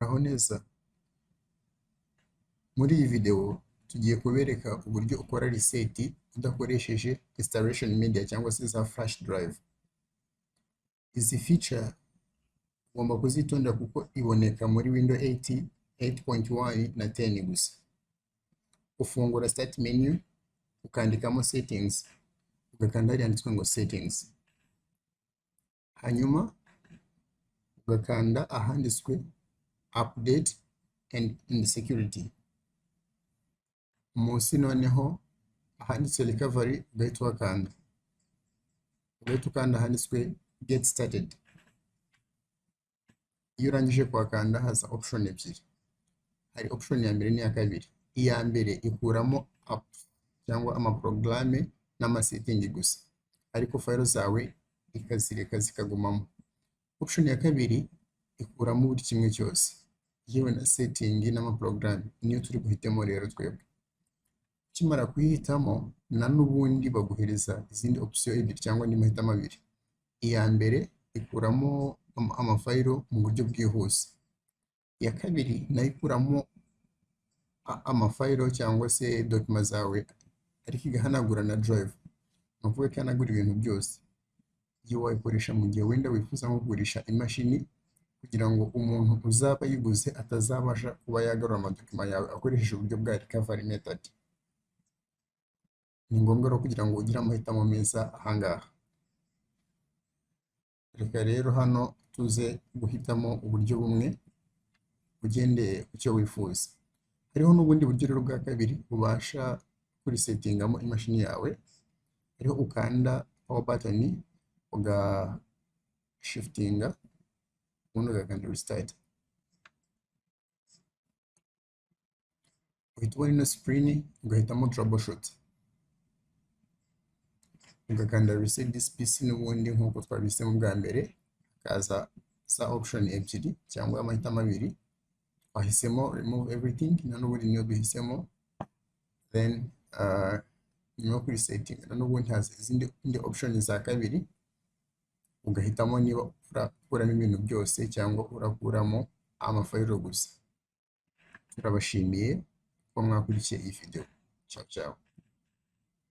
Aho neza muri iyi video tugiye kubereka uburyo ukora reset udakoresheje installation media cyangwa se za flash drive. Izi feature ugomba kuzitondera kuko iboneka muri Windows 8, 8.1 na 10 gusa. Ufungura start menu ukandikamo settings, ugakanda handitswe ngo settings, hanyuma ugakanda ahanditswe update and security. Munsi noneho ahanditswe recovery ugahita ukanda ahanditswe get started. Iyo urangije kuhakanda haza option ebyiri, hari option ya mbere n'iya kabiri. Iya mbere ikuramo apps cyangwa amaprograme n'amasetting gusa, ariko file zawe ikazireka zikagumamo. Option ya kabiri ikuramo buri kimwe cyose, yewe na setting n'amaprograme. Niyo turi guhitamo rero twebwe. Ukimara kuyihitamo na n'ubundi baguhereza izindi option ebyiri cyangwa andi mahitamo abiri. Iya mbere ikuramo amafayilo mu buryo bwihuse, iya kabiri nayo ikuramo amafayilo cyangwa se document zawe ariko igahanagura na drive. Nukuvuga ko ihanagura ibintu byose. Iyo wayikoresha mu gihe wenda wifuza nko kugurisha imashini kugira ngo umuntu uzaba yiguze atazabasha kuba yagarura amadokima yawe akoresheje uburyo bwa recovery method. Ni ngombwa rero kugira ngo ugire amahitamo meza ahangaha. Reka rero hano tuze guhitamo uburyo bumwe ugendeye ku cyo wifuza. Hariho n'ubundi buryo rero bwa kabiri ubasha kurisetingamo imashini yawe. Hariho ukanda power button ugashiftinga ubundi ugakanda restart. Uhita ubona ino screen ugahitamo troubleshoot, ugakanda reset this PC n'ubundi nk'uko twabihisemo bwa mbere. Hakaza za option ebyiri cyangwa amahitamo abiri. Wahisemo remove everything na n'ubundi niyo duhisemo. Then nyuma yo kurisetting na n'ubundi haza izindi option za kabiri, ugahitamo niba urakuramo ibintu byose cyangwa urakuramo amafayilo gusa. Turabashimiye ko mwakurikiye iyi video. Ciao ciao.